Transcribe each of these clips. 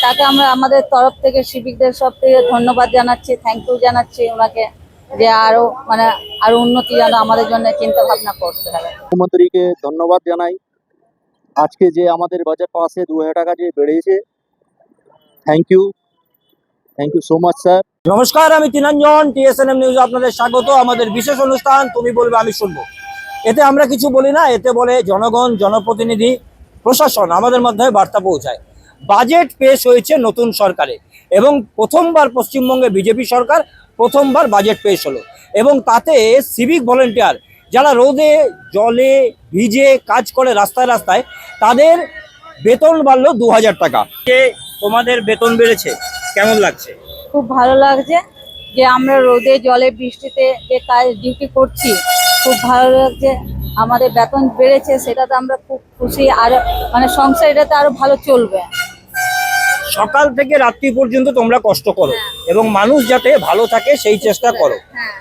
তাকে আমরা আমাদের তরফ থেকে সিভিকদের সব থেকে ধন্যবাদ জানাচ্ছি, থ্যাংক ইউ জানাচ্ছি ওনাকে, যে আরো উন্নতি যেন আমাদের জন্য চিন্তা ভাবনা করতে হবে। মুখ্যমন্ত্রীকে ধন্যবাদ জানাই। আজকে যে আমাদের বাজেট পাসে 2000 টাকা যে বেড়েছে, thank you so much sir. নমস্কার, আমি তিনাঞ্জন, টিএসএনএম নিউজ আপনাদের স্বাগত। আমাদের বিশেষ অনুষ্ঠান তুমি বলবে আমি শুনবো। এতে আমরা কিছু বলি না, এতে বলে জনগণ, জনপ্রতিনিধি, প্রশাসন আমাদের মাধ্যমে বার্তা পৌঁছায়। বাজেট পেশ হয়েছে নতুন সরকারে এবং প্রথমবার পশ্চিমবঙ্গে বিজেপি সরকার প্রথমবার বাজেট পেশ হলো এবং তাতে সিভিক ভলেন্টিয়ার যারা রোদে জলে ভিজে কাজ করে রাস্তায় রাস্তায়, তাদের বেতন বাড়লো 2000 টাকা। তোমাদের বেতন বেড়েছে, কেমন লাগছে? খুব ভালো লাগছে যে আমরা রোদে জলে বৃষ্টিতে যে কাজ ডিউটি করছি, খুব ভালো লাগছে। আমাদের বেতন বেড়েছে, সেটাতে আমরা খুব খুশি। আর সংসার এটাতে আরো ভালো চলবে। সকাল থেকে রাত্রি পর্যন্ত তোমরা কষ্ট করো এবং মানুষ যাতে ভালো থাকে সেই চেষ্টা করো।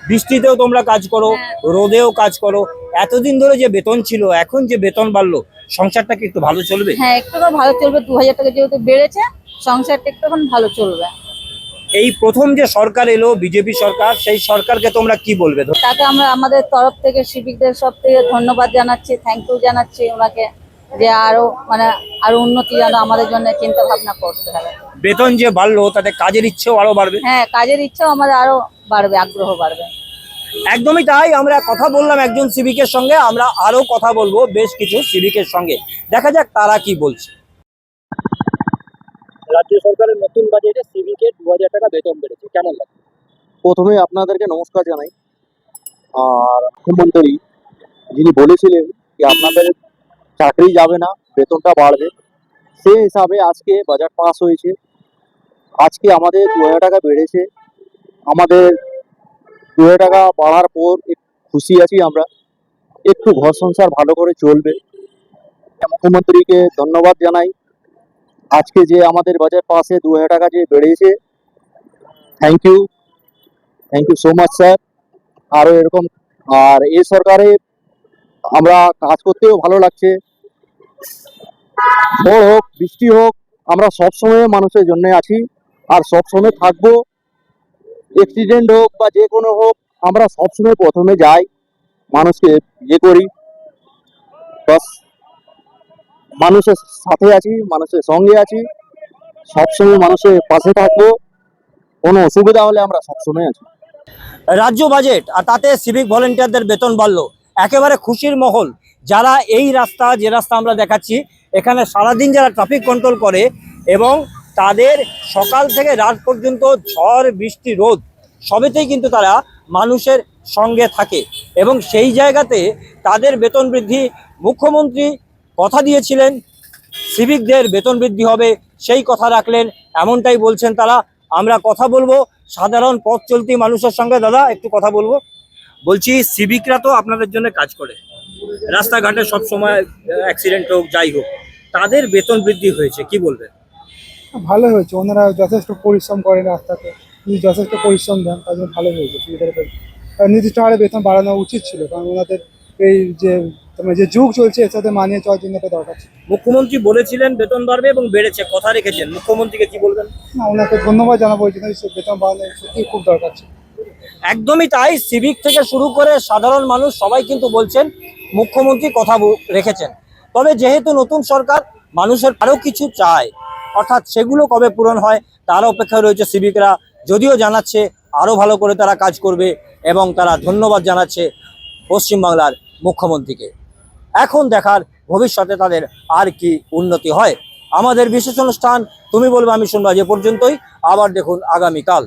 বৃষ্টিতেও তোমরা কাজ করো, রোদেও কাজ করো। এতদিন ধরে যে বেতন ছিল, এখন যে বেতন বাড়লো, সংসারটা কি একটু ভালো চলবে? হ্যাঁ, একটু ভালো চলবে। 2000 টাকা যেহেতু বেড়েছে, সংসারটা একটু ভালো চলবে। এই প্রথম যে সরকার এলো বিজেপি সরকার, সেই সরকারকে তোমরা কি বলবে? তাকে আমরা আমাদের তরফ থেকে সিভিকদের সব থেকে ধন্যবাদ জানাচ্ছি, থ্যাংক ইউ জানাচ্ছি ওনাকে, যে আরো উন্নতি যেন আমাদের জন্য চিন্তা ভাবনা করতে হবে। বেতন যে বাড়লো তাতে কাজের ইচ্ছেও আরো বাড়বে। হ্যাঁ, কাজের ইচ্ছেও আমাদের আরো বাড়বে, আগ্রহ বাড়বে। একদমই তাই। আমরা কথা বললাম একজন সিভিকের সঙ্গে, আমরা আরো কথা বলবো বেশ কিছু সিভিকের সঙ্গে। দেখা যাক তারা কি বলছে। রাজ্য সরকারের নতুন বাজেটে সিভিকের 2000 টাকা বেতন বেড়েছে, কেমন লাগে? প্রথমে আপনাদেরকে নমস্কার জানাই। আর মুখ্যমন্ত্রী যিনি বলেছিলেন যে আপনাদের চাকরি যাবে না, বেতনটা বাড়বে, সেই হিসাবে আজকে বাজেট পাস হয়েছে। আজকে আমাদের 2000 টাকা বেড়েছে। আমাদের 2000 টাকা বাড়ার পর খুশি আছি আমরা। একটু ঘর সংসার ভালো করে চলবে। মুখ্যমন্ত্রীকে ধন্যবাদ জানাই। আজকে যে আমাদের বাজেট পাসে 2000 টাকা যে বেড়েছে, thank you so much sir. আরো এরকম, আর এই সরকারে আমরা কাজ করতেও ভালো লাগছে। ঝড় হোক বৃষ্টি হোক, আমরা সবসময় মানুষের জন্য আছি আর সবসময় থাকবো। অ্যাক্সিডেন্ট হোক বা যে কোনো হোক, আমরা সবসময় প্রথমে যাই, মানুষকে করি। বাস, মানুষের সাথে আছি, মানুষের সঙ্গে আছি, সবসময় মানুষের পাশে থাকবো। কোনো অসুবিধা হলে আমরা সবসময় আছি। রাজ্য বাজেট আর তাতে সিভিক ভলেন্টিয়ারদের বেতন বাড়লো, একেবারে খুশির মহল। যারা এই রাস্তা, যে রাস্তা আমরা দেখাচ্ছি, এখানে সারাদিন যারা ট্রাফিক কন্ট্রোল করে এবং তাদের সকাল থেকে রাত পর্যন্ত ঝড় বৃষ্টি রোদ সবেতেই কিন্তু তারা মানুষের সঙ্গে থাকে এবং সেই জায়গাতে তাদের বেতন বৃদ্ধি, মুখ্যমন্ত্রী কথা দিয়েছিলেন সিভিকদের বেতন বৃদ্ধি হবে, সেই কথা রাখলেন, এমনটাই বলছেন তারা। আমরা কথা বলবো সাধারণ পথ চলতি মানুষের সঙ্গে। দাদা, একটু কথা বলবো। বলছি, সিভিকরা তো আপনাদের জন্য কাজ করে, রাস্তাঘাটে সব সময় অ্যাক্সিডেন্ট হোক যাই হোক, তাদের বেতন বৃদ্ধি হয়েছে, কি বলবেন? ভালো হয়েছে। ওনারা যথেষ্ট পরিশ্রম করেন, রাস্তাতে যথেষ্ট পরিশ্রম দেন, তার জন্য ভালো হয়েছে। নির্দিষ্ট হারে বেতন বাড়ানো উচিত ছিল, কারণ ওনাদের এই যে যুগ চলছে এর সাথে মানিয়ে চলার জন্য এটা দরকার ছিল। মুখ্যমন্ত্রী বলেছিলেন বেতন বাড়বে এবং বেড়েছে, কথা রেখেছেন। মুখ্যমন্ত্রীকে কি বলবেন? না, ওনাকে ধন্যবাদ জানাবো, এই জন্য বেতন বাড়ানো সত্যি খুব দরকার ছিল। একদমই তাই। সিভিক থেকে শুরু করে সাধারণ মানুষ সবাই কিন্তু বলছেন মুখ্যমন্ত্রী কথা রেখেছেন। তবে যেহেতু নতুন সরকার, মানুষের আরও কিছু চায়, অর্থাৎ সেগুলো কবে পূরণ হয় তার অপেক্ষায় রয়েছে সিভিকরা। যদিও জানাচ্ছে আরও ভালো করে তারা কাজ করবে এবং তারা ধন্যবাদ জানাচ্ছে পশ্চিমবাংলার মুখ্যমন্ত্রীকে। এখন দেখার ভবিষ্যতে তাদের আর কি উন্নতি হয়। আমাদের বিশেষ অনুষ্ঠান তুমি বলবে আমি শুনবো আজ এ পর্যন্তই। আবার দেখুন আগামীকাল।